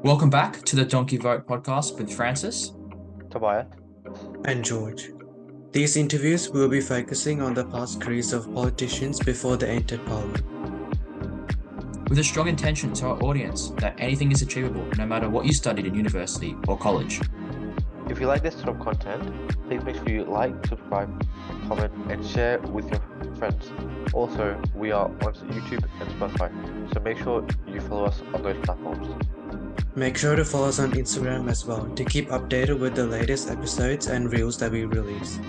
Welcome back to the Donkey Vote podcast with Francis. Tobias. And George. These interviews will be focusing on the past careers of politicians before they entered Parliament. With a strong intention to our audience that anything is achievable no matter what you studied in university or college. If you like this sort of content, please make sure you like, subscribe, comment, and share with your friends. Also, we are on YouTube and Spotify, so make sure you follow us on those platforms. Make sure to follow us on Instagram as well to keep updated with the latest episodes and reels that we release.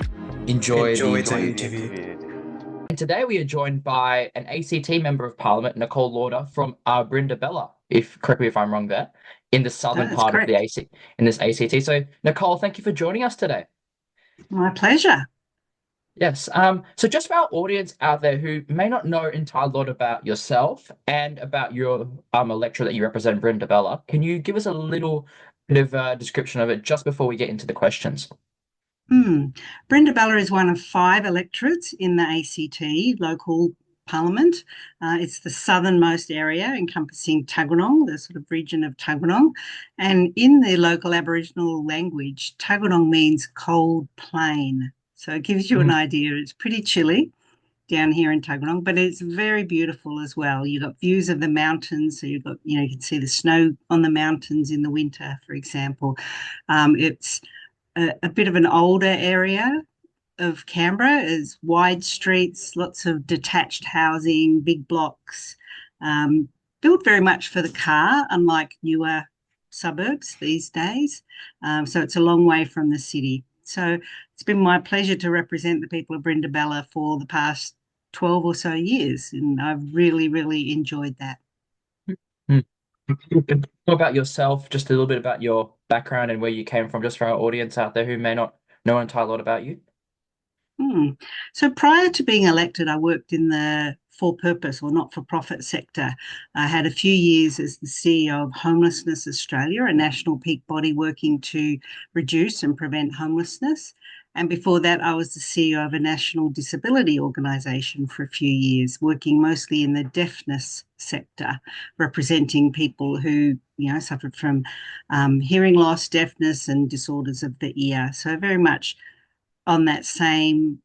Enjoy the interview. And today we are joined by an ACT Member of Parliament, Nicole Lawder from Brindabella, correct me if I'm wrong there, in the southern That is part of the correct. in this ACT. So, Nicole, thank you for joining us today. My pleasure. Yes. So just for our audience out there who may not know entirely lot about yourself and about your electorate that you represent, Brindabella, can you give us a little bit of a description of it just before we get into the questions? Brindabella is one of 5 electorates in the ACT local parliament. It's the southernmost area encompassing Tuggeranong, the sort of region of Tuggeranong. And in the local Aboriginal language, Tuggeranong means cold plain. So it gives you an idea. It's pretty chilly down here in Tuggeranong, but it's very beautiful as well. You've got views of the mountains. So you've got, you can see the snow on the mountains in the winter, for example. It's a bit of an older area of Canberra, is wide streets, lots of detached housing, big blocks, built very much for the car, unlike newer suburbs these days. So it's a long way from the city. So it's been my pleasure to represent the people of Brindabella for the past 12 or so years, and I've really, really enjoyed that. More about yourself, just a little bit about your background and where you came from, just for our audience out there who may not know an entire lot about you. So prior to being elected, I worked in the for-purpose or not-for-profit sector. I had a few years as the CEO of Homelessness Australia, a national peak body working to reduce and prevent homelessness. And before that, I was the CEO of a national disability organisation for a few years, working mostly in the deafness sector, representing people who, suffered from hearing loss, deafness, and disorders of the ear. So very much on that same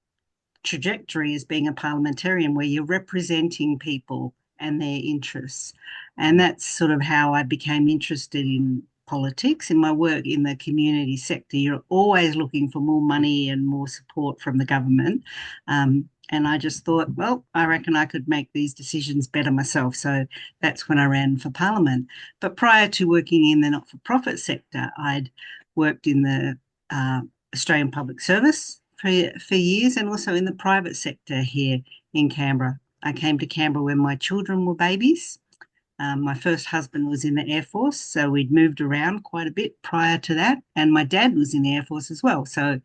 trajectory as being a parliamentarian, where you're representing people and their interests. And that's sort of how I became interested in politics. In my work in the community sector, you're always looking for more money and more support from the government. And I just thought, well, I reckon I could make these decisions better myself. So that's when I ran for Parliament. But prior to working in the not-for-profit sector, I'd worked in the Australian Public Service for years, and also in the private sector here in Canberra. I came to Canberra when my children were babies. My first husband was in the Air Force, so we'd moved around quite a bit prior to that. And my dad was in the Air Force as well. So,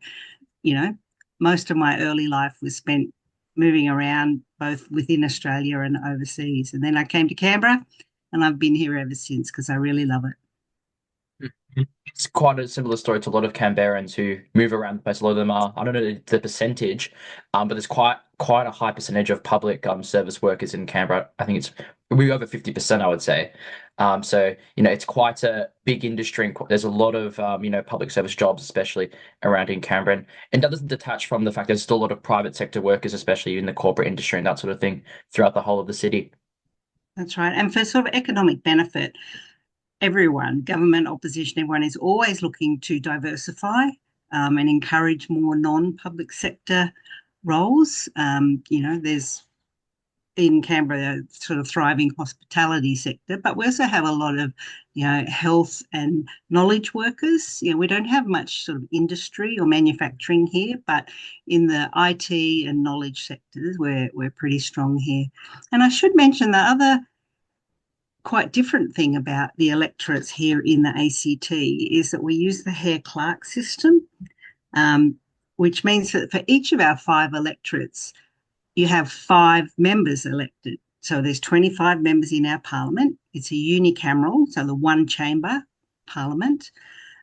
most of my early life was spent moving around both within Australia and overseas. And then I came to Canberra, and I've been here ever since because I really love it. It's quite a similar story to a lot of Canberrans who move around the place. A lot of them are, I don't know the percentage, but there's quite a high percentage of public service workers in Canberra. I think it's we over 50%, I would say. So it's quite a big industry, and there's a lot of public service jobs, especially around in Canberra, and that doesn't detach from the fact there's still a lot of private sector workers, especially in the corporate industry and that sort of thing, throughout the whole of the city. That's right. And for sort of economic benefit, everyone, government, opposition, everyone is always looking to diversify and encourage more non-public sector roles. There's in Canberra a sort of thriving hospitality sector, but we also have a lot of, health and knowledge workers. We don't have much sort of industry or manufacturing here, but in the IT and knowledge sectors, we're pretty strong here. And I should mention the other quite different thing about the electorates here in the ACT is that we use the Hare-Clark system, which means that for each of our 5 electorates, you have 5 members elected. So there's 25 members in our parliament. It's a unicameral, so the one chamber parliament,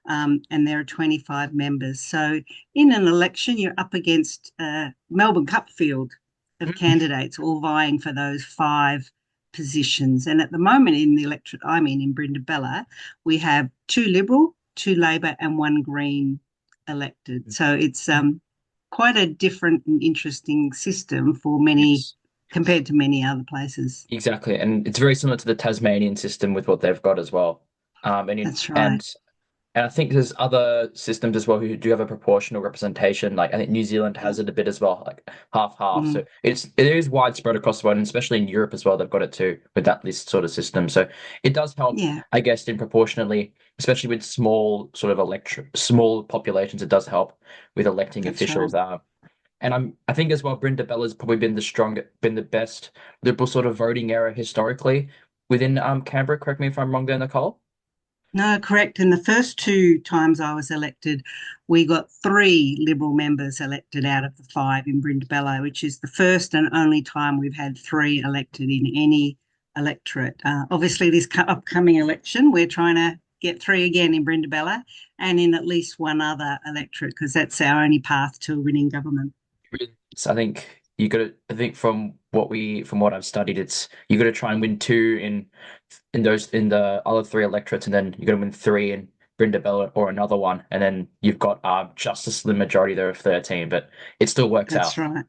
and there are 25 members. So in an election, you're up against a Melbourne Cup field of candidates all vying for those 5 positions. And at the moment in the electorate I'm in Brindabella, we have 2 Liberal, 2 Labor, and 1 Green elected. So it's quite a different and interesting system for many Yes. compared to many other places. Exactly, and it's very similar to the Tasmanian system with what they've got as well. And That's right. and I think there's other systems as well who do have a proportional representation. Like I think New Zealand has it a bit as well, like half half. Mm, So it is widespread across the world, and especially in Europe as well. They've got it too with that list sort of system. So it does help, yeah, I guess, in proportionately, especially with small sort of small populations. It does help with electing that's right. officials. And I think as well, Brenda Bella's probably been the strongest, been the best liberal sort of voting era historically within Canberra. Correct me if I'm wrong there, Nicole. No, correct. In the first 2 times I was elected, we got 3 Liberal members elected out of the 5 in Brindabella, which is the first and only time we've had 3 elected in any electorate. Obviously, this upcoming election, we're trying to get 3 again in Brindabella and in at least one other electorate because that's our only path to winning government. So I think you got to. I think from what I've studied, it's you got to try and win 2 in the other 3 electorates, and then you got to win 3 in Brindabella or another one, and then you've got just a slim majority there of 13, but it still works That's out. right.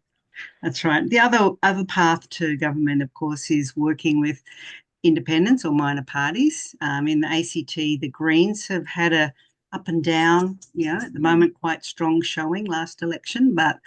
That's right. The other path to government, of course, is working with independents or minor parties. In the ACT, the Greens have had a up and down, at the moment quite strong showing last election, but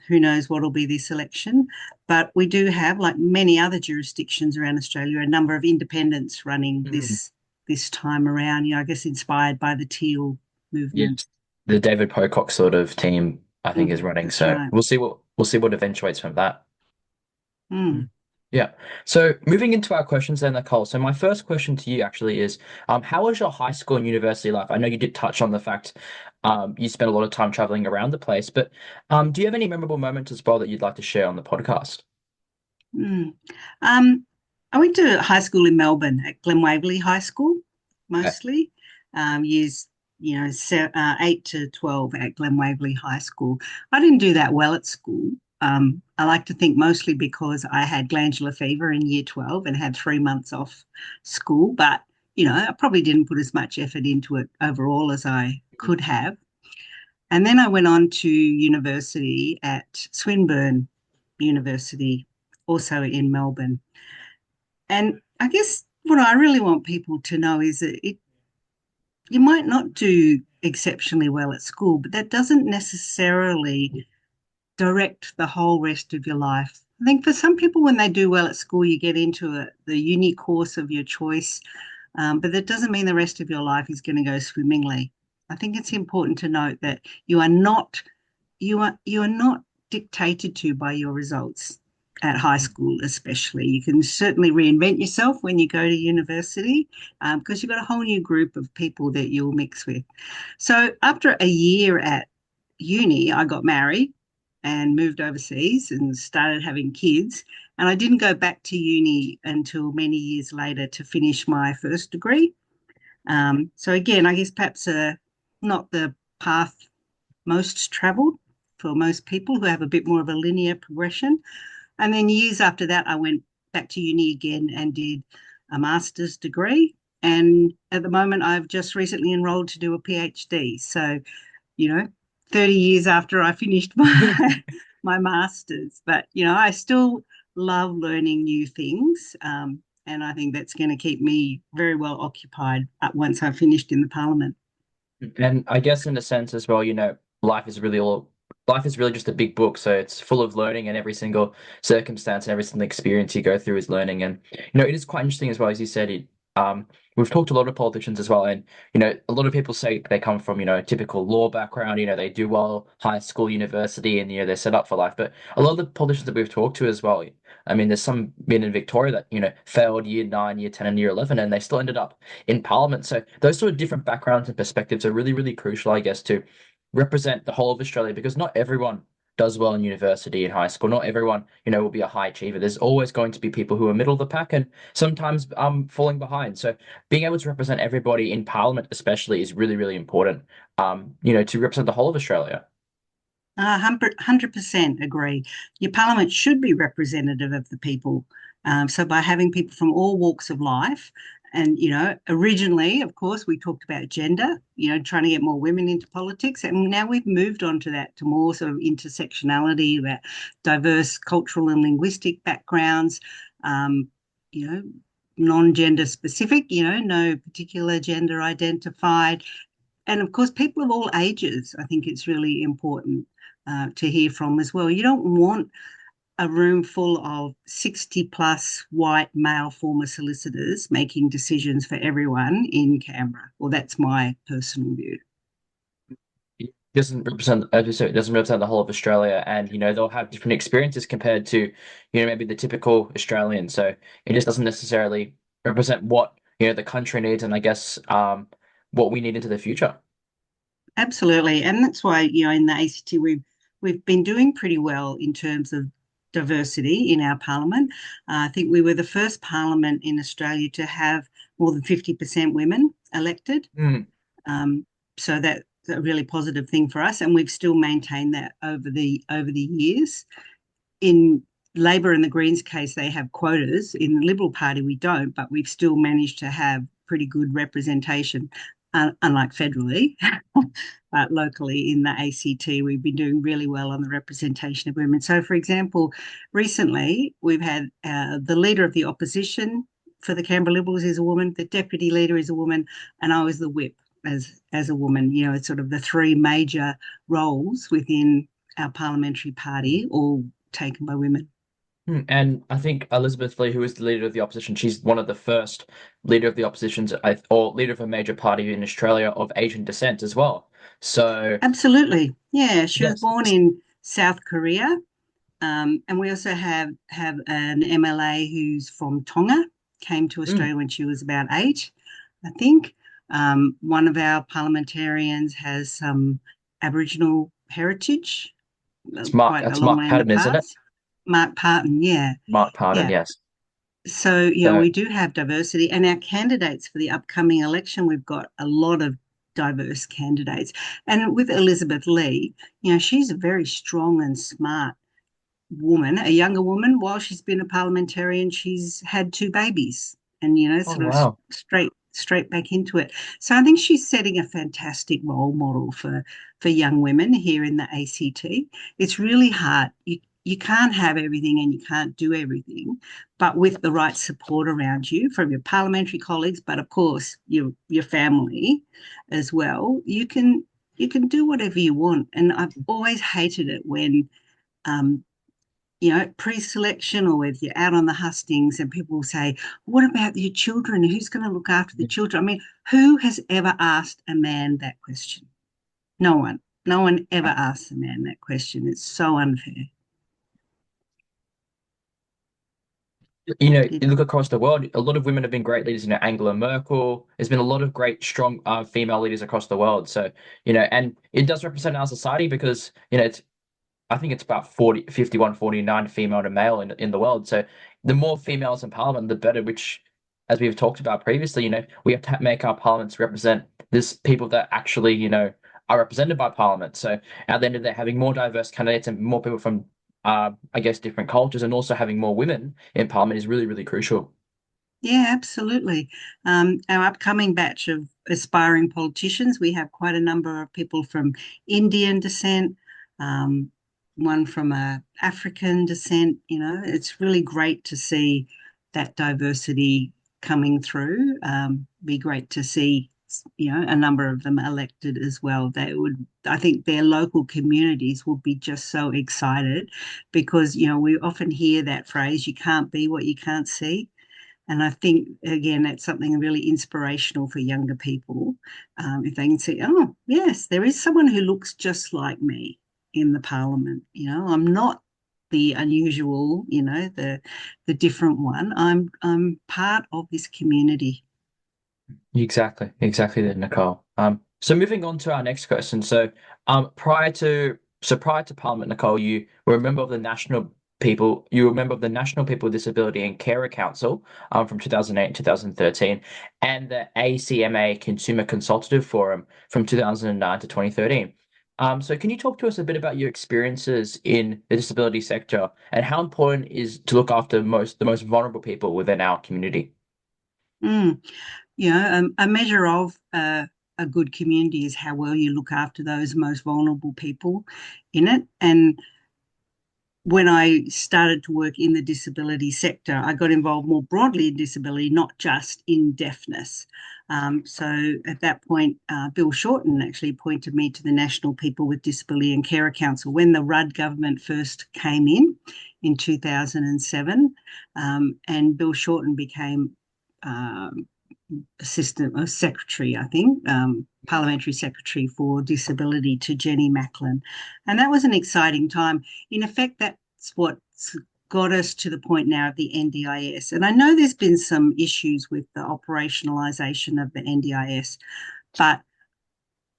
who knows what will be this election. But we do have, like many other jurisdictions around Australia, a number of independents running Mm. this time around. I guess inspired by the Teal Yeah, movement. the David Pocock sort of team, I think, is running. That's So right. we'll see what eventuates from that. Mm. Yeah. So moving into our questions then, Nicole. So my first question to you actually is, how was your high school and university life? I know you did touch on the fact, you spent a lot of time traveling around the place, but do you have any memorable moments as well that you'd like to share on the podcast? Mm. Um, I went to high school in Melbourne at Glen Waverley High School, Okay. mostly years 8 to 12 at Glen Waverley High School. I didn't do that well at school. I like to think mostly because I had glandular fever in year 12 and had 3 months off school, but I probably didn't put as much effort into it overall as I could have. And then I went on to university at Swinburne University, also in Melbourne. And I guess what I really want people to know is that you might not do exceptionally well at school, but that doesn't necessarily direct the whole rest of your life. I think for some people, when they do well at school, you get into the uni course of your choice, but that doesn't mean the rest of your life is going to go swimmingly. I think it's important to note that you are not dictated to by your results at high school, especially. You can certainly reinvent yourself when you go to university because you've got a whole new group of people that you'll mix with. So after a year at uni, I got married and moved overseas and started having kids. And I didn't go back to uni until many years later to finish my first degree. So again, I guess perhaps not the path most travelled for most people who have a bit more of a linear progression. And then years after that, I went back to uni again and did a master's degree. And at the moment, I've just recently enrolled to do a PhD. So, you know, 30 years after I finished my master's. But, I still love learning new things. And I think that's going to keep me very well occupied once I've finished in the parliament. And I guess in a sense as well, life is really all life is really just a big book, so it's full of learning, and every single circumstance and every single experience you go through is learning. And it is quite interesting as well, as you said. We've talked to a lot of politicians as well, and a lot of people say they come from a typical law background. They do well, high school, university, and they're set up for life. But a lot of the politicians that we've talked to as well. I mean, there's some men in Victoria that failed year 9, year 10, and year 11, and they still ended up in Parliament. So those sort of different backgrounds and perspectives are really, really crucial, I guess, to represent the whole of Australia because not everyone does well in university and high school. Not everyone, will be a high achiever. There's always going to be people who are middle of the pack and sometimes falling behind. So being able to represent everybody in Parliament, especially, is really, really important. To represent the whole of Australia. 100% agree. Your parliament should be representative of the people. So by having people from all walks of life, and originally, of course, we talked about gender, trying to get more women into politics, and now we've moved on to that, to more sort of intersectionality, about diverse cultural and linguistic backgrounds, um, you know, non-gender specific, no particular gender identified, and of course, people of all ages. I think it's really important to hear from as well. You don't want a room full of 60 plus white male former solicitors making decisions for everyone in Canberra. Well, that's my personal view. It doesn't represent, as you said, it doesn't represent the whole of Australia, and they'll have different experiences compared to maybe the typical Australian. So it just doesn't necessarily represent what the country needs, and I guess what we need into the future. Absolutely. And that's why, in the ACT we've been doing pretty well in terms of diversity in our parliament. I think we were the first parliament in Australia to have more than 50% women elected. Mm. Um, so that's a really positive thing for us, and we've still maintained that over the years. In Labor and the Greens case, they have quotas. In the Liberal Party, we don't, but we've still managed to have pretty good representation, unlike federally. But locally in the ACT, we've been doing really well on the representation of women. So, for example, recently we've had the leader of the opposition for the Canberra Liberals is a woman, the deputy leader is a woman, and I was the whip as a woman. It's sort of the three major roles within our parliamentary party, all taken by women. And I think Elizabeth Lee, who is the leader of the opposition, she's one of the first leader of the oppositions, or leader of a major party in Australia of Asian descent as well. So Absolutely. Yeah, she was yes, born in South Korea. And we also have an MLA who's from Tonga, came to mm, Australia when she was about 8, I think. One of our parliamentarians has some Aboriginal heritage, quite a That's long Mark way in the Patton, isn't it? past. Mark Parton, yeah, Mark Patton, yeah. yes. So, So we do have diversity, and our candidates for the upcoming election, we've got a lot of diverse candidates. And with Elizabeth Lee, she's a very strong and smart woman, a younger woman. While she's been a parliamentarian, she's had 2 babies, and oh sort of wow. straight back into it. So I think she's setting a fantastic role model for young women here in the ACT. It's really hard. You can't have everything and you can't do everything, but with the right support around you from your parliamentary colleagues, but of course your family as well, you can do whatever you want. And I've always hated it when um, pre-selection, or if you're out on the hustings and people will say, what about your children? Who's going to look after the children? I mean, who has ever asked a man that question? No one. No one ever asks a man that question. It's so unfair. You look across the world, a lot of women have been great leaders. Angela Merkel. There's been a lot of great, strong female leaders across the world. So, and it does represent our society because, I think it's about 51-49 female to male in the world. So the more females in parliament, the better, which, as we've talked about previously, we have to make our parliaments represent this people that actually, are represented by parliament. So at the end of the day, having more diverse candidates and more people from, I guess, different cultures, and also having more women in parliament is really, really crucial. Yeah, absolutely. Our upcoming batch of aspiring politicians, we have quite a number of people from Indian descent, um, one from African descent. It's really great to see that diversity coming through. Be great to see, a number of them elected as well. I think their local communities will be just so excited because, we often hear that phrase, you can't be what you can't see. And I think, again, that's something really inspirational for younger people. If they can see, oh, yes, there is someone who looks just like me in the parliament. I'm not the unusual, the different one. I'm part of this community. Exactly that, Nicole. So moving on to our next question. So, prior to Parliament, Nicole, you were a member of the National People with Disability and Carer Council, from 2008 to 2013, and the ACMA Consumer Consultative Forum from 2009 to 2013. So can you talk to us a bit about your experiences in the disability sector and how important is to look after the most vulnerable people within our community? Mm. A measure of a good community is how well you look after those most vulnerable people in it. And when I started to work in the disability sector, I got involved more broadly in disability, not just in deafness. So at that point, Bill Shorten actually appointed me to the National People with Disability and Carer Council when the Rudd government first came in 2007. And Bill Shorten became um, assistant or secretary, I think, parliamentary secretary for disability to Jenny Macklin. And that was an exciting time. In effect, that's what's got us to the point now of the NDIS. And I know there's been some issues with the operationalisation of the NDIS, but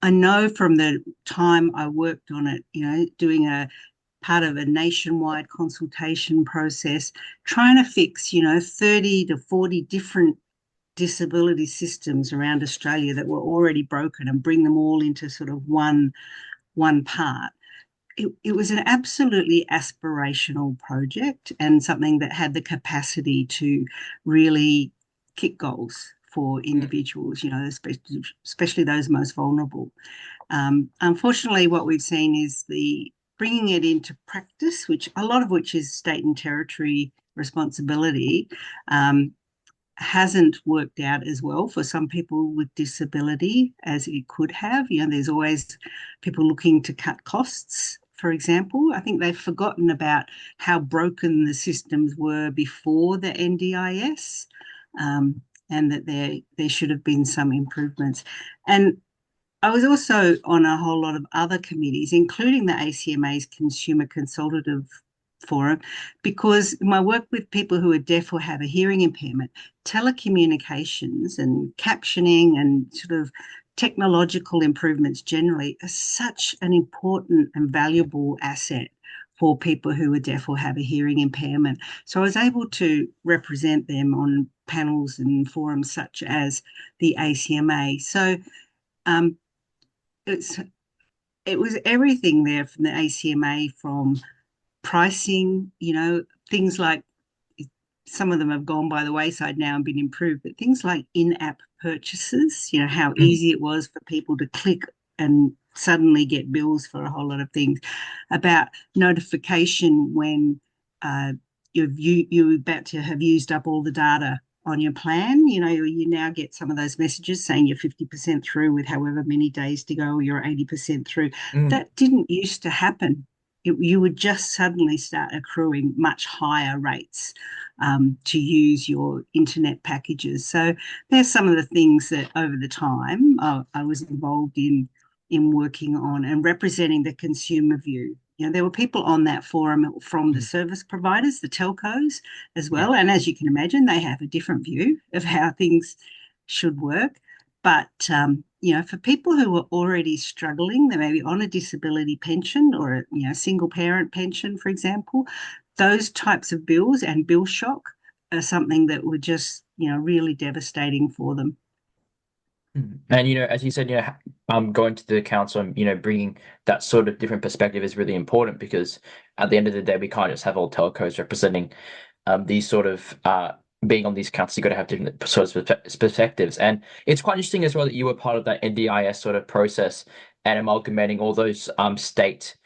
I know from the time I worked on it, doing a part of a nationwide consultation process, trying to fix, 30 to 40 different disability systems around Australia that were already broken and bring them all into sort of one part. It was an absolutely aspirational project and something that had the capacity to really kick goals for Mm, individuals, especially those most vulnerable. Unfortunately, what we've seen is the bringing it into practice, which a lot of which is state and territory responsibility, um, hasn't worked out as well for some people with disability as it could have. There's always people looking to cut costs, for example. I think they've forgotten about how broken the systems were before the NDIS, and that there should have been some improvements. And I was also on a whole lot of other committees, including the ACMA's Consumer Consultative Forum, because my work with people who are deaf or have a hearing impairment, telecommunications and captioning and sort of technological improvements generally are such an important and valuable asset for people who are deaf or have a hearing impairment. So I was able to represent them on panels and forums such as the ACMA. So um, it's it was everything there from the ACMA, from pricing, things like some of them have gone by the wayside now and been improved, but things like in-app purchases, how mm, easy it was for people to click and suddenly get bills for a whole lot of things, about notification when uh, you're about to have used up all the data on your plan. You now get some of those messages saying you're 50% through with however many days to go, or you're 80% through. mm, That didn't used to happen. You would just suddenly start accruing much higher rates to use your internet packages. So there's some of the things that over the time I was involved in working on and representing the consumer view. There were people on that forum from the mm, service providers, the telcos as yeah. well. And as you can imagine, they have a different view of how things should work. But, for people who are already struggling, they may be on a disability pension or a single parent pension, for example, those types of bills and bill shock are something that were just, really devastating for them. And as you said, going to the council and bringing that sort of different perspective is really important because at the end of the day, we can't just have all telcos representing these sort of being on these councils. You've got to have different sort of perspectives, and it's quite interesting as well that you were part of that NDIS sort of process and amalgamating all those state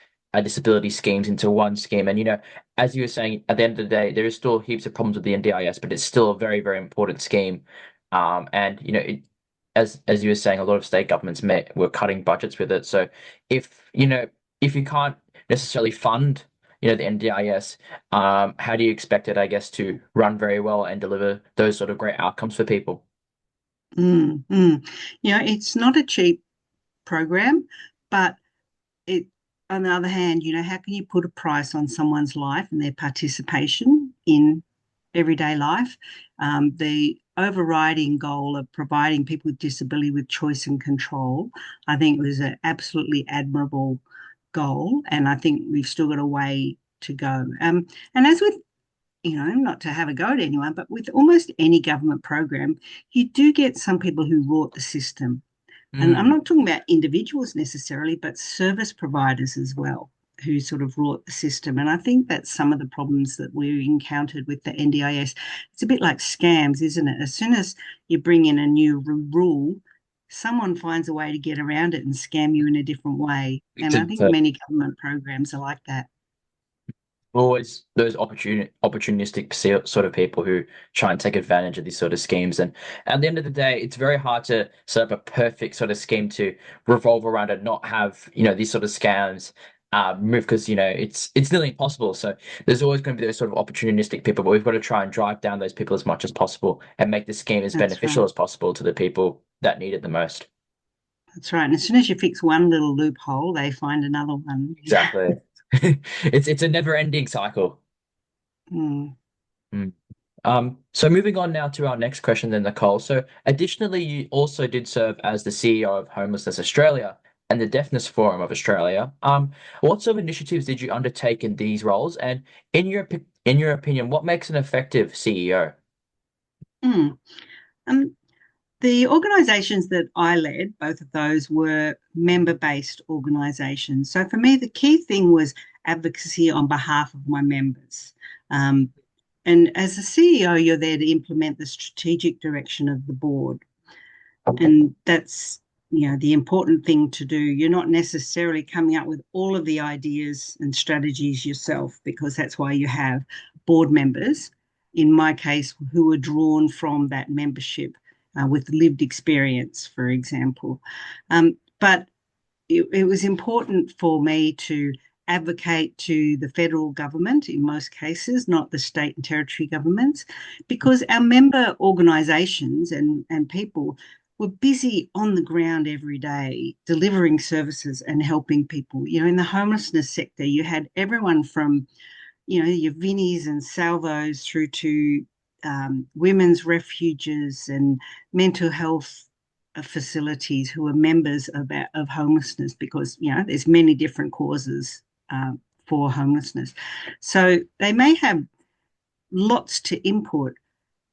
disability schemes into one scheme. And as you were saying, at the end of the day, there is still heaps of problems with the NDIS, but it's still a very, very important scheme. And as you were saying, a lot of state governments were cutting budgets with it. So if if you can't necessarily fund the NDIS, how do you expect it, I guess, to run very well and deliver those sort of great outcomes for people? Mm, mm. It's not a cheap program, but it, on the other hand, how can you put a price on someone's life and their participation in everyday life? The overriding goal of providing people with disability with choice and control, I think, was an absolutely admirable goal, and I think we've still got a way to go. And as with not to have a go at anyone, but with almost any government program, you do get some people who rort the system. And I'm Mm, not talking about individuals necessarily, but service providers as well, who sort of rot the system. And I think that's some of the problems that we encountered with the NDIS. It's a bit like scams, isn't it? As soon as you bring in a new rule, someone finds a way to get around it and scam you in a different way. And I think to many government programs are like that. always those opportunistic sort of people who try and take advantage of these sort of schemes. And at the end of the day, it's very hard to set up a perfect sort of scheme to revolve around and not have, these sort of scams move because, it's nearly impossible. So there's always going to be those sort of opportunistic people, but we've got to try and drive down those people as much as possible and make the scheme as That's beneficial right. as possible to the people that need it the most. That's right. And as soon as you fix one little loophole, they find another one. Exactly. It's a never-ending cycle. Mm. Mm. So moving on now to our next question then, Nicole. So additionally, you also did serve as the CEO of Homelessness Australia and the Deafness Forum of Australia. What sort of initiatives did you undertake in these roles? And in your opinion, what makes an effective CEO? Mm. Um, The organisations that I led, both of those were member based organisations. So for me, the key thing was advocacy on behalf of my members. Um, and as a CEO, you're there to implement the strategic direction of the board. And that's, the important thing to do. You're not necessarily coming up with all of the ideas and strategies yourself, because that's why you have board members, in my case, who are drawn from that membership with lived experience, for example. But it was important for me to advocate to the federal government in most cases, not the state and territory governments, because our member organisations and people were busy on the ground every day delivering services and helping people. In the homelessness sector, you had everyone from your Vinnies and Salvos through to women's refuges and mental health facilities who are members of homelessness, because, there's many different causes for homelessness. So they may have lots to input,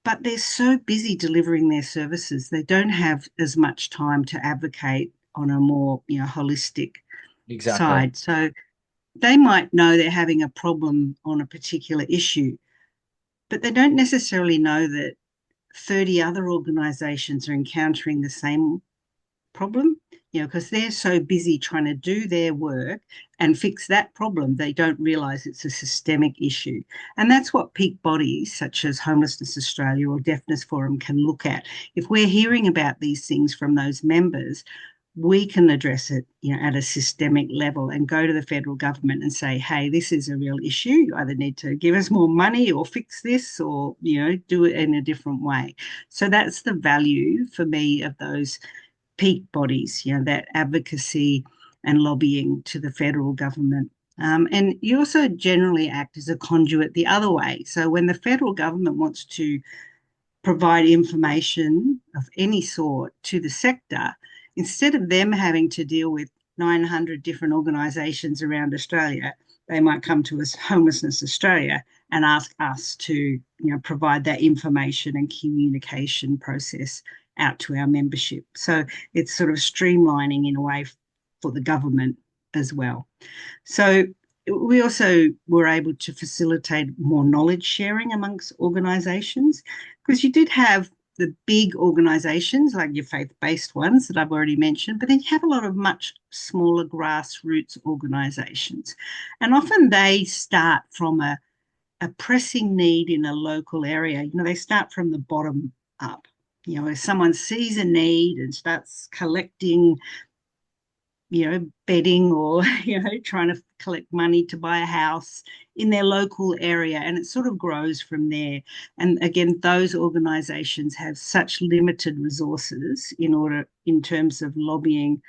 but they're so busy delivering their services, they don't have as much time to advocate on a more, holistic Exactly. side. So they might know they're having a problem on a particular issue, but they don't necessarily know that 30 other organisations are encountering the same problem, because they're so busy trying to do their work and fix that problem, they don't realise it's a systemic issue. And that's what peak bodies such as Homelessness Australia or Deafness Forum can look at. If we're hearing about these things from those members, we can address it, at a systemic level and go to the federal government and say, hey, this is a real issue. You either need to give us more money or fix this, or, do it in a different way. So that's the value for me of those peak bodies, that advocacy and lobbying to the federal government. And you also generally act as a conduit the other way. So when the federal government wants to provide information of any sort to the sector, instead of them having to deal with 900 different organisations around Australia, they might come to us, Homelessness Australia, and ask us to, provide that information and communication process out to our membership. So it's sort of streamlining in a way for the government as well. So we also were able to facilitate more knowledge sharing amongst organisations, because you did have the big organisations like your faith-based ones that I've already mentioned, but then you have a lot of much smaller grassroots organisations. And often they start from a pressing need in a local area. They start from the bottom up. If someone sees a need and starts collecting, bedding or, trying to collect money to buy a house in their local area, and it sort of grows from there. And again, those organisations have such limited resources in terms of lobbying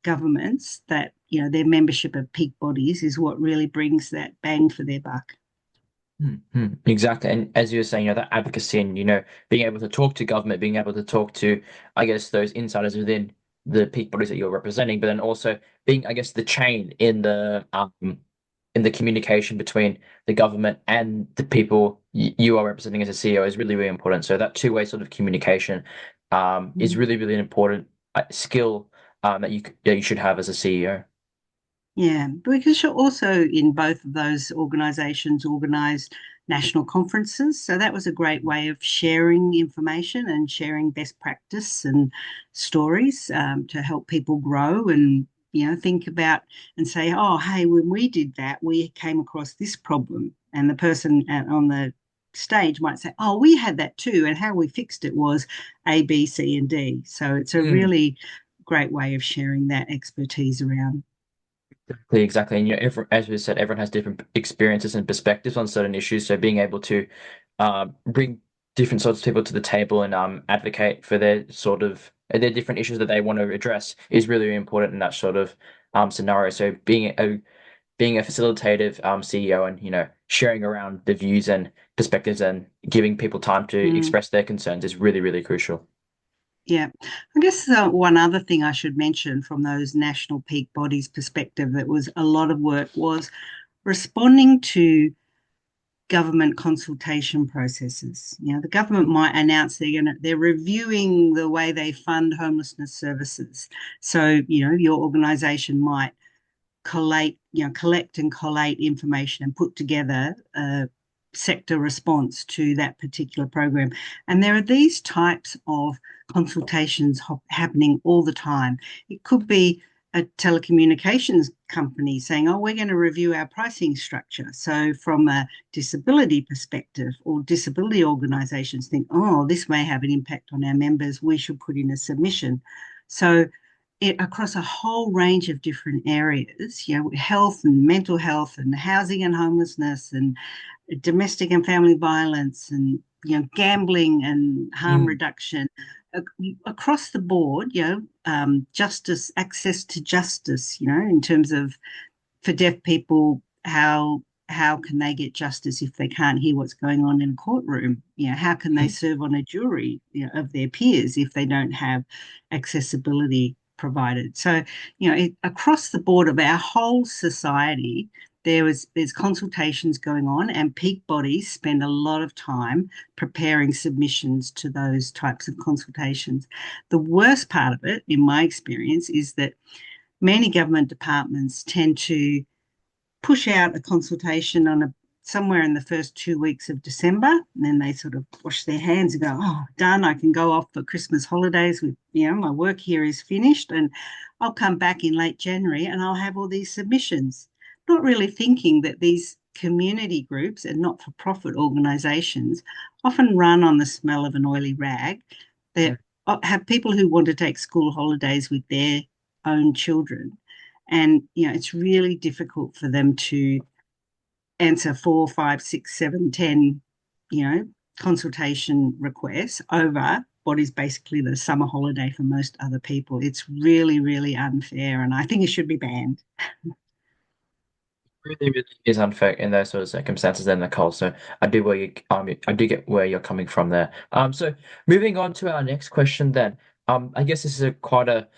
governments, that, their membership of peak bodies is what really brings that bang for their buck. Exactly. And as you were saying, that advocacy and, being able to talk to government, being able to talk to, I guess, those insiders within the peak bodies that you're representing, but then also being, I guess, the chain in the communication between the government and the people you are representing as a CEO is really, really important. So that two-way sort of communication is Mm. really, really important skill that you should have as a CEO. Yeah, because you're also in both of those organisations organised national conferences. So that was a great way of sharing information and sharing best practice and stories to help people grow and think about and say, oh, hey, when we did that, we came across this problem, and the person on the stage might say, oh, we had that too, and how we fixed it was A, B, C, and D. So it's a Mm. really great way of sharing that expertise around. Exactly. And as we said, everyone has different experiences and perspectives on certain issues. So being able to bring different sorts of people to the table and advocate for their different issues that they want to address is really important in that sort of scenario. So being a facilitative CEO and sharing around the views and perspectives and giving people time to Mm. express their concerns is really, really crucial. Yeah, I guess one other thing I should mention from those national peak bodies perspective that was a lot of work was responding to government consultation processes. The government might announce they're reviewing the way they fund homelessness services. So, your organisation might collect and collate information and put together a sector response to that particular program. And there are these types of consultations happening all the time. It could be a telecommunications company saying, oh, we're going to review our pricing structure. So from a disability perspective, or disability organisations think, oh, this may have an impact on our members, we should put in a submission. So across a whole range of different areas, health and mental health and housing and homelessness and domestic and family violence and gambling and harm Mm. reduction across the board, justice, access to justice, in terms of for deaf people, how can they get justice if they can't hear what's going on in a courtroom? How can they serve on a jury, of their peers if they don't have accessibility provided? So, across the board of our whole society, there's consultations going on, and peak bodies spend a lot of time preparing submissions to those types of consultations. The worst part of it, in my experience, is that many government departments tend to push out a consultation on somewhere in the first 2 weeks of December, and then they sort of wash their hands and go, oh, done, I can go off for Christmas holidays with, my work here is finished, and I'll come back in late January and I'll have all these submissions. Not really thinking that these community groups and not-for-profit organisations often run on the smell of an oily rag. They have people who want to take school holidays with their own children, and it's really difficult for them to answer 4, 5, 6, 7, 10, consultation requests over what is basically the summer holiday for most other people. It's really, really unfair, and I think it should be banned. Really, really is unfair in those sort of circumstances then, Nicole. So I do get where you're coming from there. So moving on to our next question then. I guess this is quite a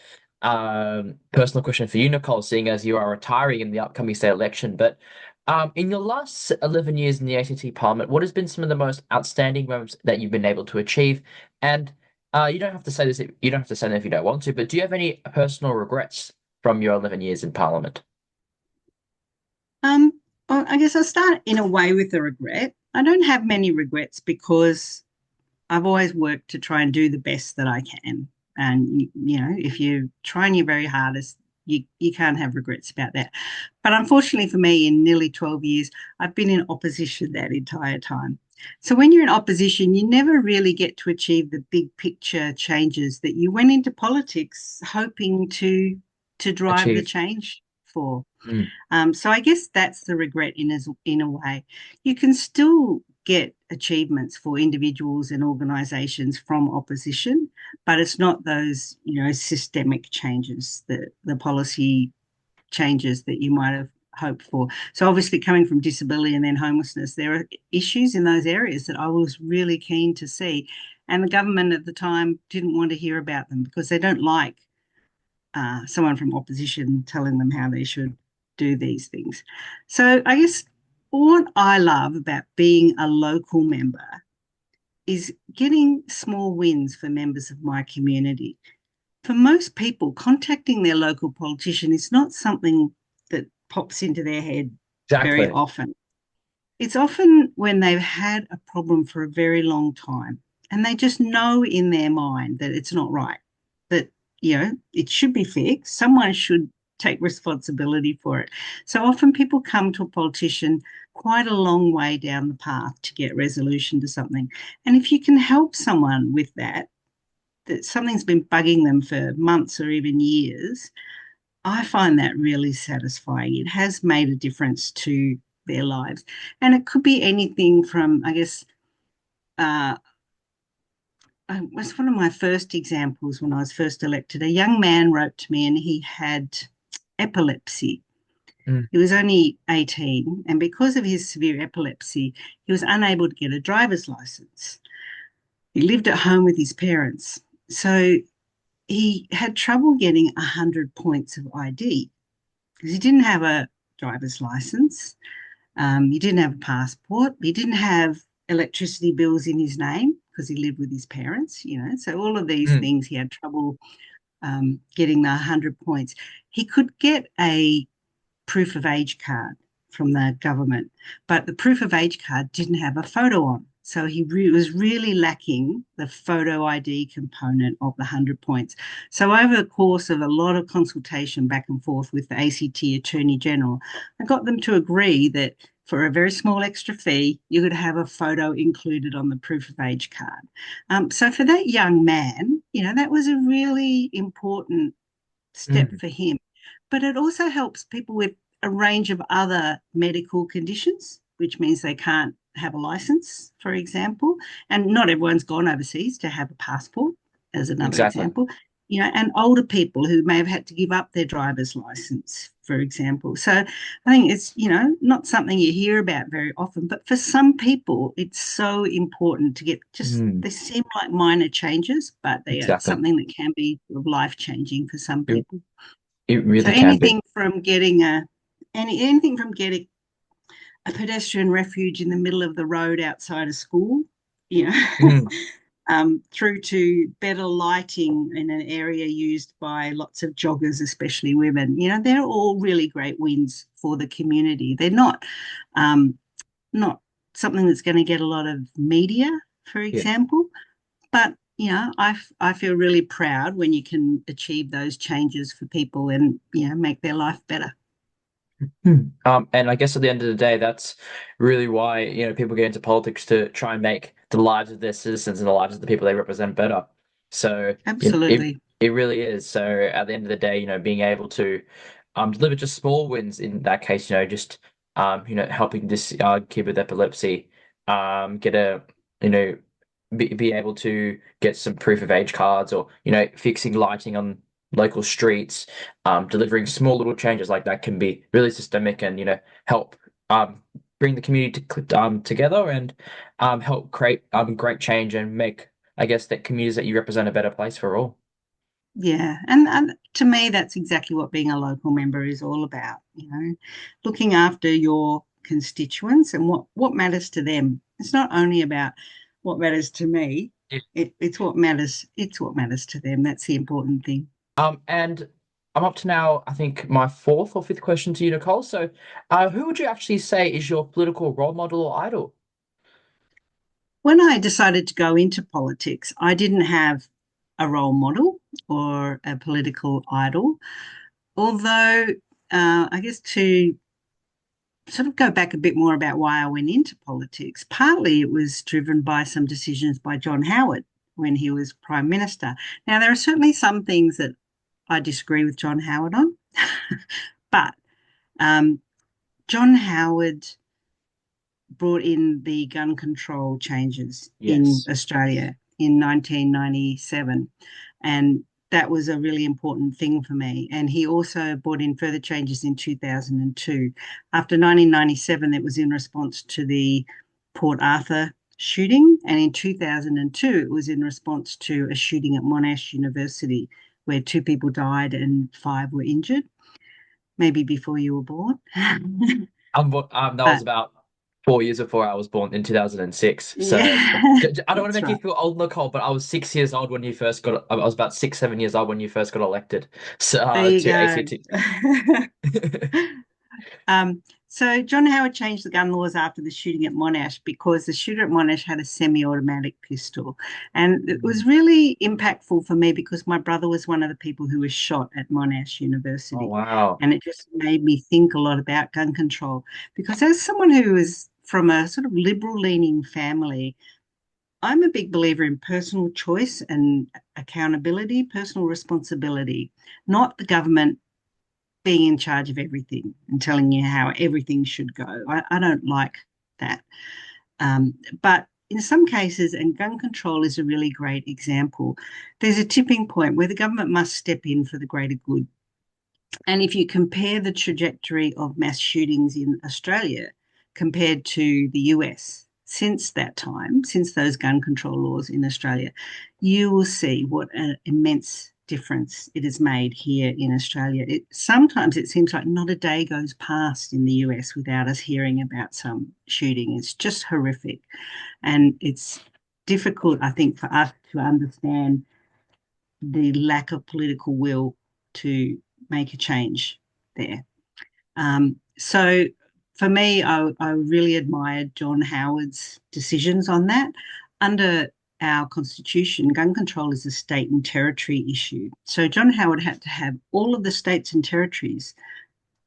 personal question for you, Nicole, seeing as you are retiring in the upcoming state election. But in your last 11 years in the ACT Parliament, what has been some of the most outstanding moments that you've been able to achieve? And you don't have to say this, you don't have to say that if you don't want to, but do you have any personal regrets from your 11 years in Parliament? Um, well, I guess I'll start in a way with a regret. I don't have many regrets because I've always worked to try and do the best that I can. And if you're trying your very hardest, you can't have regrets about that. But unfortunately for me, in nearly 12 years, I've been in opposition that entire time. So when you're in opposition, you never really get to achieve the big picture changes that you went into politics hoping to drive the Achieve. change for. Mm. So I guess that's the regret in a way. You can still get achievements for individuals and organisations from opposition, but it's not those systemic changes, the policy changes that you might have hoped for. So obviously, coming from disability and then homelessness, there are issues in those areas that I was really keen to see, and the government at the time didn't want to hear about them because they don't like someone from opposition telling them how they should do these things. So I guess what I love about being a local member is getting small wins for members of my community. for most people, contacting their local politician is not something that pops into their head very Exactly. often. It's often when they've had a problem for a very long time and they just know in their mind that it's not right, that, it should be fixed. Someone should take responsibility for it. So often people come to a politician quite a long way down the path to get resolution to something. And if you can help someone with that something's been bugging them for months or even years, I find that really satisfying. It has made a difference to their lives. And it could be anything from, I guess, uh, was one of my first examples when I was first elected. A young man wrote to me and he had epilepsy. Mm, He was only 18, and because of his severe epilepsy, he was unable to get a driver's license. He lived at home with his parents. So he had trouble getting 100 points of ID because he didn't have a driver's license. He didn't have a passport. He didn't have electricity bills in his name because he lived with his parents. So all of these mm, things he had trouble getting the 100 points. He could get a proof of age card from the government, but the proof of age card didn't have a photo on. So he was really lacking the photo ID component of the 100 points. So over the course of a lot of consultation back and forth with the ACT Attorney General, I got them to agree that for a very small extra fee, you could have a photo included on the proof of age card. So for that young man, that was a really important step mm, for him. But it also helps people with a range of other medical conditions, which means they can't have a license, for example. And not everyone's gone overseas to have a passport, as another exactly. example. And older people who may have had to give up their driver's license, for example. So I think it's, not something you hear about very often, but for some people, it's so important to get Mm, they seem like minor changes, but they are exactly. something that can be life changing for some It, people. it So really can be. anything from getting a pedestrian refuge in the middle of the road outside a school, you know, Mm, through to better lighting in an area used by lots of joggers, especially women. They're all really great wins for the community. They're um, not something that's going to get a lot of media, for yeah. example, but I feel really proud when you can achieve those changes for people and make their life better. And I guess at the end of the day, that's really why, people get into politics to try and make the lives of their citizens and the lives of the people they represent better. So it Absolutely. it really is. So at the end of the day, being able to deliver just small wins in that case, just helping this kid with epilepsy get a you know be able to get some proof of age cards or fixing lighting on local streets, delivering small little changes like that can be really systemic and help bring the community together and help create great change and make, I guess, that communities that you represent a better place for all. Yeah, and to me, that's exactly what being a local member is all about. Looking after your constituents and what matters to them. It's not only about what matters to me. Yeah. It's what matters. It's what matters to them. That's the important thing. And I'm up to now, I think, my fourth or fifth question to you, Nicole. So, who would you actually say is your political role model or idol? When I decided to go into politics, I didn't have a role model or a political idol. Although, I guess to sort of go back a bit more about why I went into politics, partly it was driven by some decisions by John Howard when he was Prime Minister. Now, there are certainly some things that I disagree with John Howard on, but um, John Howard brought in the gun control changes in Yes. Australia in 1997. And that was a really important thing for me. And he also brought in further changes in 2002. After 1997, it was in response to the Port Arthur shooting. And in 2002, it was in response to a shooting at Monash University where two people died and five were injured, maybe before you were born. That was But about 4 years before I was born in 2006. So Yeah, I don't want to that's make you right. feel old, Nicole, but I was 6 years old when you first got. I was about 6, 7 years old when you first got elected. So There you to go. ACT. So John Howard changed the gun laws after the shooting at Monash because the shooter at Monash had a semi-automatic pistol. And it was really impactful for me because my brother was one of the people who was shot at Monash Oh University. wow. And it just made me think a lot about gun control. Because as someone who is from a sort of liberal leaning family, I'm a big believer in personal choice and accountability, personal responsibility, not the government being in charge of everything and telling you how everything should go. I don't like that. But in some cases, and gun control is a really great example, there's a tipping point where the government must step in for the greater good. And if you compare the trajectory of mass shootings in Australia compared to the US since that time, since those gun control laws in Australia, you will see what an immense difference it has made here in Australia. Sometimes it seems like not a day goes past in the US without us hearing about some shooting. It's just horrific. And it's difficult, I think, for us to understand the lack of political will to make a change there. So for me, I really admired John Howard's decisions on that. Under our constitution, gun control is a state and territory issue. So John Howard had to have all of the states and territories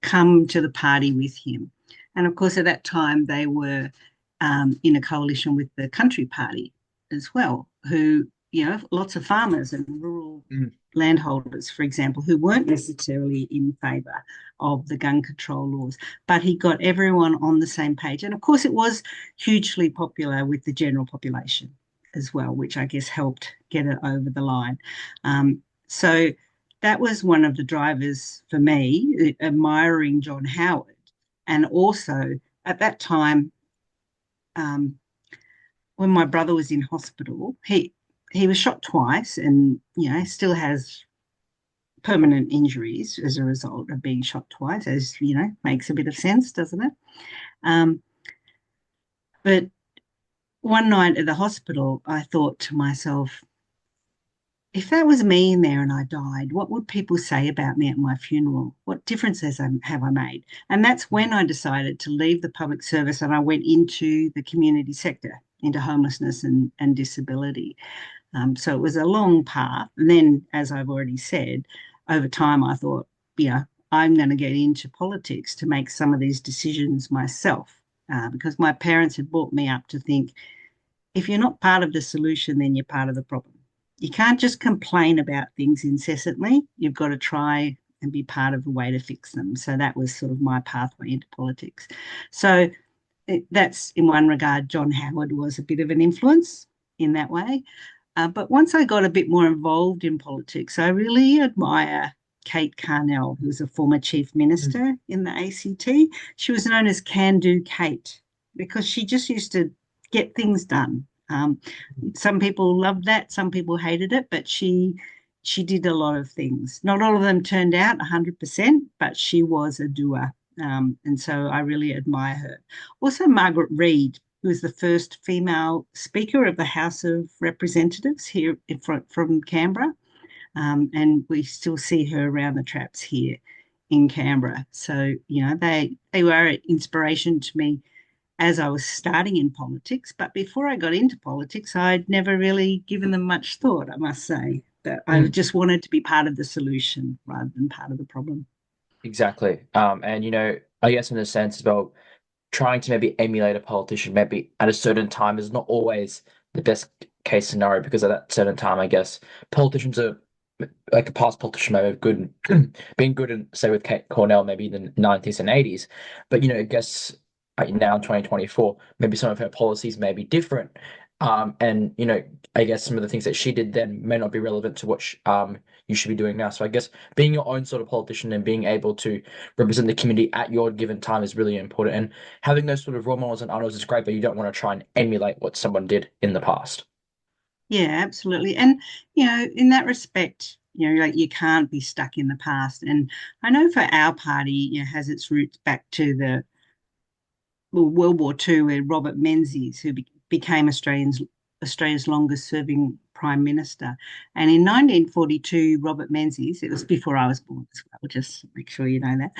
come to the party with him. And of course, at that time, they were in a coalition with the Country Party as well, who, lots of farmers and rural Mm. landholders, for example, who weren't necessarily in favour of the gun control laws. But he got everyone on the same page. And of course, it was hugely popular with the general population as well, which I guess helped get it over the line. So that was one of the drivers for me, admiring John Howard. And also at that time, um, when my brother was in hospital, he was shot twice, and still has permanent injuries as a result of being shot twice. As makes a bit of sense, doesn't it? Um, but one night at the hospital, I thought to myself, if that was me in there and I died, what would people say about me at my funeral? What differences have I made? And that's when I decided to leave the public service and I went into the community sector, into homelessness and disability. So it was a long path. And then, as I've already said, over time, I thought, I'm going to get into politics to make some of these decisions myself, because my parents had brought me up to think if you're not part of the solution, then you're part of the problem. You can't just complain about things incessantly. You've got to try and be part of the way to fix them. So that was sort of my pathway into politics. So that's in one regard, John Howard was a bit of an influence in that way. But once I got a bit more involved in politics, I really admire Kate Carnell, who was a former chief Mm. minister in the ACT. She was known as Can Do Kate because she just used to get things done. Some people loved that, some people hated it, but she did a lot of things. Not all of them turned out 100%, but she was a doer. And so I really admire her. Also, Margaret Reid, who was the first female Speaker of the House of Representatives here from Canberra. And we still see her around the traps here in Canberra. So, they were an inspiration to me as I was starting in politics. But before I got into politics, I'd never really given them much thought, I must say. But I Mm. just wanted to be part of the solution rather than part of the problem. Exactly. And I guess in a sense as well, trying to maybe emulate a politician maybe at a certain time is not always the best case scenario because at that certain time, I guess politicians are like a past politician may have good been good in say with Kate Cornell maybe in the 90s and 80s, but I guess now in 2024 maybe some of her policies may be different. And I guess some of the things that she did then may not be relevant to what you should be doing now. So I guess being your own sort of politician and being able to represent the community at your given time is really important. And having those sort of role models and idols is great, but you don't want to try and emulate what someone did in the past. Yeah, absolutely. And, in that respect, like you can't be stuck in the past. And I know for our party, has its roots back to the World War II, where Robert Menzies, who became Australia's longest serving Prime Minister. And in 1942, Robert Menzies, it was before I was born as well, just make sure you know that.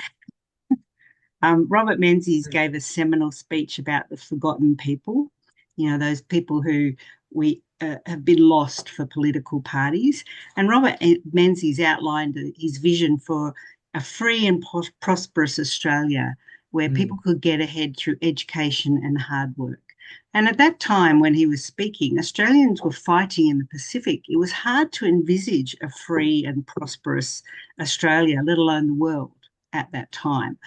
Robert Menzies gave a seminal speech about the forgotten people, those people who we have been lost for political parties. And Robert Menzies outlined his vision for a free and prosperous Australia where people could get ahead through education and hard work. And at that time, when he was speaking, Australians were fighting in the Pacific. It was hard to envisage a free and prosperous Australia, let alone the world at that time.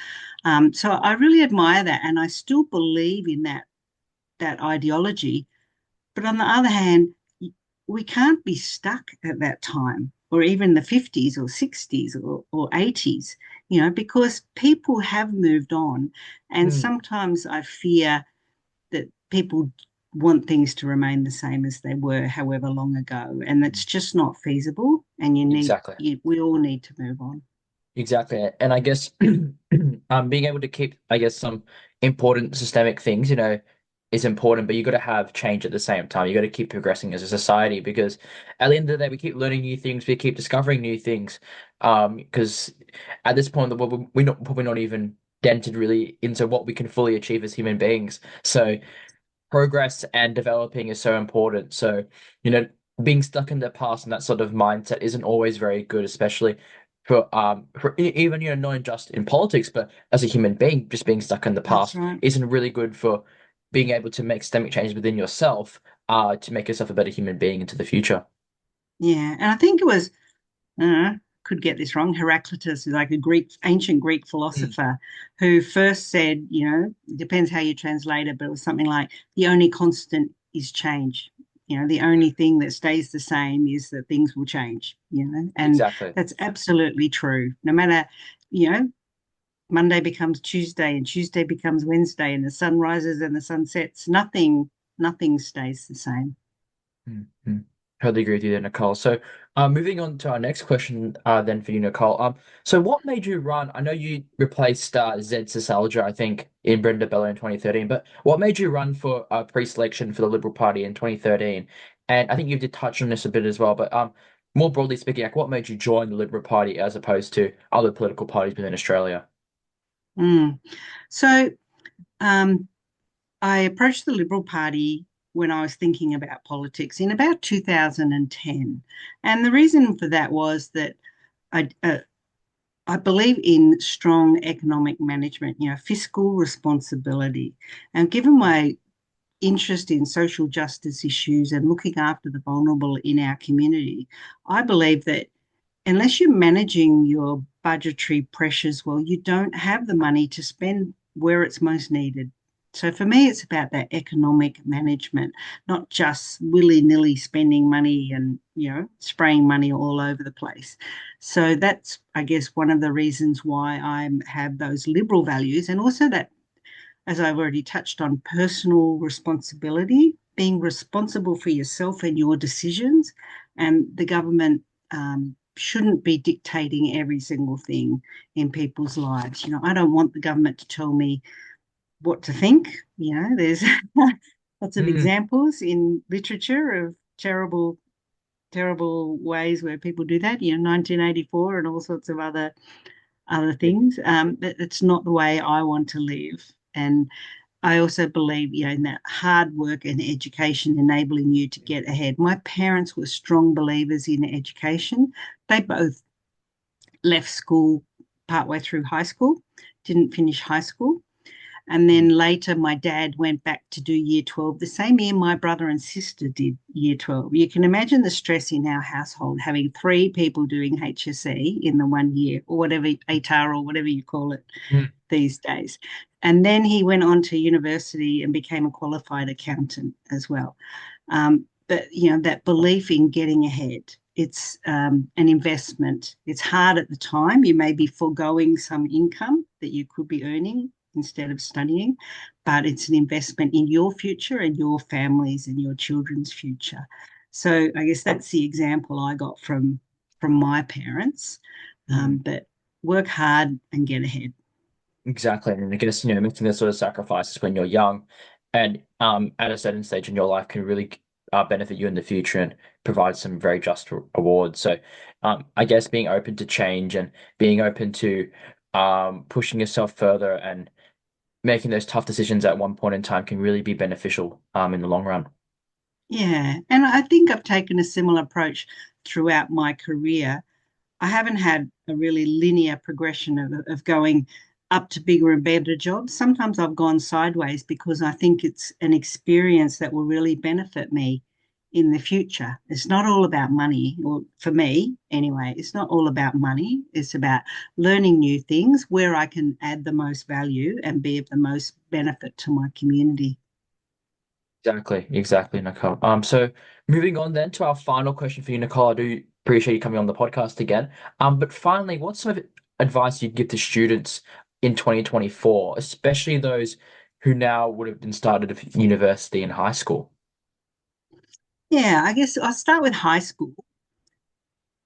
So I really admire that, and I still believe in that ideology. But on the other hand, we can't be stuck at that time, or even the 50s or 60s or 80s, because people have moved on. And sometimes I fear that people want things to remain the same as they were however long ago. And that's just not feasible. And Exactly. we all need to move on. Exactly. And I guess being able to keep, I guess, some important systemic things, is important, but you got to have change at the same time. You got to keep progressing as a society because at the end of the day, we keep learning new things, we keep discovering new things. Because at this point, we're not probably not even dented really into what we can fully achieve as human beings. So progress and developing is so important. So, being stuck in the past and that sort of mindset isn't always very good, especially for even not just in politics, but as a human being, just being stuck in the That's past right. isn't really good for being able to make systemic changes within yourself, to make yourself a better human being into the future. Yeah. And I think it was, could get this wrong, Heraclitus, like ancient Greek Mm. philosopher, who first said, it depends how you translate it, but it was something like the only constant is change. The only thing that stays the same is that things will change, and Exactly. that's absolutely true. No matter, you know, Monday becomes Tuesday and Tuesday becomes Wednesday and the sun rises and the sun sets, nothing stays the same. Mm-hmm. Totally agree with you there, Nicole. So, moving on to our next question, then for you, Nicole. So what made you run? I know you replaced Zed Sasalja, I think, in Brenda Bella in 2013, but what made you run for pre-selection for the Liberal Party in 2013? And I think you did touch on this a bit as well, but more broadly speaking, like what made you join the Liberal Party as opposed to other political parties within Australia? Mm. So um, I approached the Liberal Party when I was thinking about politics in about 2010. And the reason for that was that I, uh, I believe in strong economic management, fiscal responsibility. And given my interest in social justice issues and looking after the vulnerable in our community, I believe that unless you're managing your budgetary pressures well, you don't have the money to spend where it's most needed. So for me, it's about that economic management, not just willy-nilly spending money and, spraying money all over the place. So that's, I guess, one of the reasons why I have those liberal values and also that, as I've already touched on, personal responsibility, being responsible for yourself and your decisions. And the government shouldn't be dictating every single thing in people's lives. I don't want the government to tell me what to think. There's lots of Mm. examples in literature of terrible ways where people do that, 1984 and all sorts of other things. It's not the way I want to live. And I also believe, in that hard work and education enabling you to get ahead. My parents were strong believers in education. They both left school partway through high school, didn't finish high school. And then later, my dad went back to do year 12, the same year my brother and sister did year 12. You can imagine the stress in our household having three people doing HSE in the 1 year, or whatever, ATAR, or whatever you call it Mm. these days. And then he went on to university and became a qualified accountant as well. But, that belief in getting ahead, it's an investment. It's hard at the time. You may be foregoing some income that you could be earning instead of studying, but it's an investment in your future and your families and your children's future. So I guess that's the example I got from my parents. Mm. But work hard and get ahead. Exactly. And I guess, making those sort of sacrifices when you're young and at a certain stage in your life can really benefit you in the future and provide some very just rewards. So I guess being open to change and being open to pushing yourself further and making those tough decisions at one point in time can really be beneficial in the long run. Yeah. And I think I've taken a similar approach throughout my career. I haven't had a really linear progression of going up to bigger and better jobs. Sometimes I've gone sideways because I think it's an experience that will really benefit me in the future. It's not all about money, or for me anyway, it's not all about money. It's about learning new things where I can add the most value and be of the most benefit to my community. Exactly, exactly, Nicole. So moving on then to our final question for you, Nicole. I do appreciate you coming on the podcast again. But finally, what's some of advice you'd give to students in 2024, especially those who now would have been started at university and high school? Yeah, I guess I'll start with high school.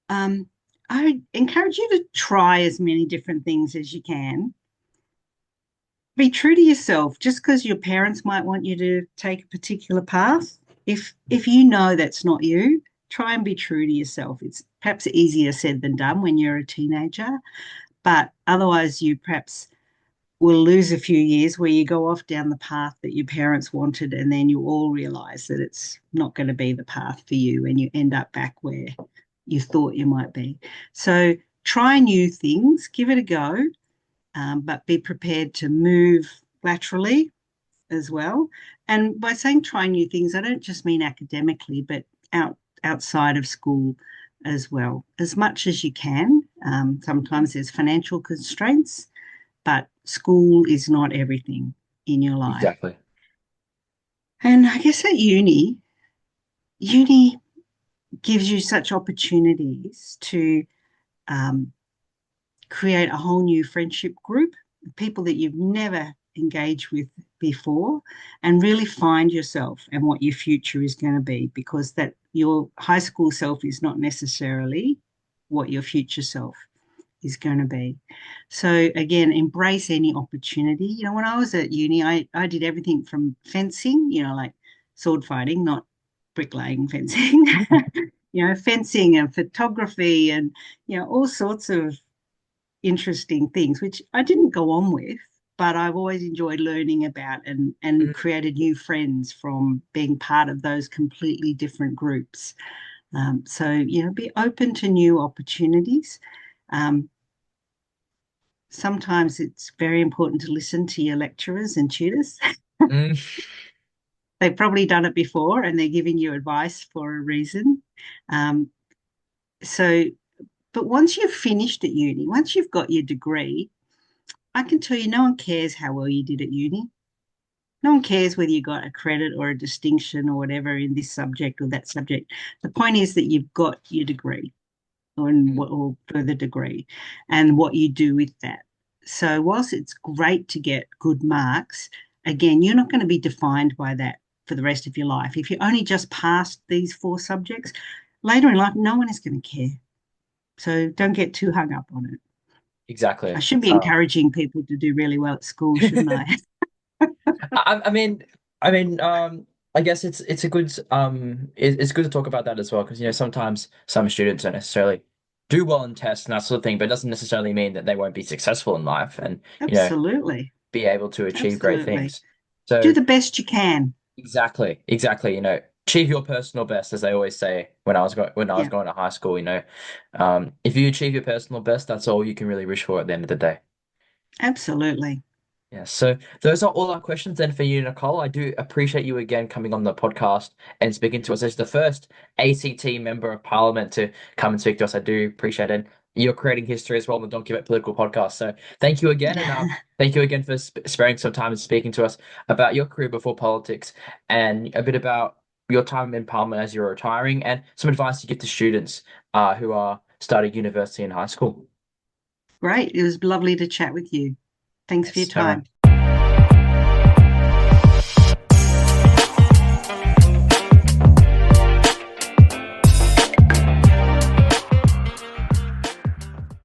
Um, I encourage you to try as many different things as you can. Be true to yourself. Just because your parents might want you to take a particular path, if you know that's not you, try and be true to yourself. It's perhaps easier said than done when you're a teenager, but otherwise you perhaps will lose a few years where you go off down the path that your parents wanted, and then you all realize that it's not going to be the path for you, and you end up back where you thought you might be. So try new things, give it a go, but be prepared to move laterally as well. And by saying try new things, I don't just mean academically, but outside of school as well, as much as you can. Sometimes there's financial constraints, but school is not everything in your life. Exactly. And I guess at uni gives you such opportunities to um, create a whole new friendship group, people that you've never engaged with before, and really find yourself and what your future is going to be, because that your high school self is not necessarily what your future self is going to be. So again, embrace any opportunity. When I was at uni, I did everything from fencing, like sword fighting, not bricklaying fencing, fencing and photography and, all sorts of interesting things, which I didn't go on with, but I've always enjoyed learning about and Mm, created new friends from being part of those completely different groups. So, be open to new opportunities. Um, Sometimes it's very important to listen to your lecturers and tutors. mm, They've probably done it before and they're giving you advice for a reason. Um, so, but once you've finished at uni, once you've got your degree, I can tell you no one cares how well you did at uni. No one cares whether you got a credit or a distinction or whatever in this subject or that subject. The point is that you've got your degree mm. or further degree and what you do with that. So, whilst it's great to get good marks, again, you're not going to be defined by that for the rest of your life. If you only just passed these four subjects, later in life, no one is going to care. So, don't get too hung up on it. I Exactly. should be encouraging people to do really well at school, shouldn't I? I mean, I guess it's a good it's good to talk about that as well because sometimes some students don't necessarily do well in tests and that sort of thing, but it doesn't necessarily mean that they won't be successful in life and Absolutely. be able to achieve great Absolutely. things. Do So the best you can. exactly, achieve your personal best, as they always say when I was Yeah, going to high school. If you achieve your personal best, that's all you can really wish for at the end of the day. absolutely. Yeah, so those are all our questions then for you, Nicole. I do appreciate you again coming on the podcast and speaking to us as the first ACT member of Parliament to come and speak to us. I do appreciate it. You're creating history as well on the Don't Give Up Political podcast. So thank you again, and thank you again for sparing some time and speaking to us about your career before politics and a bit about your time in Parliament as you're retiring and some advice you give to students who are starting university and high school. Great. It was lovely to chat with you. Thanks for your Yes, no, time.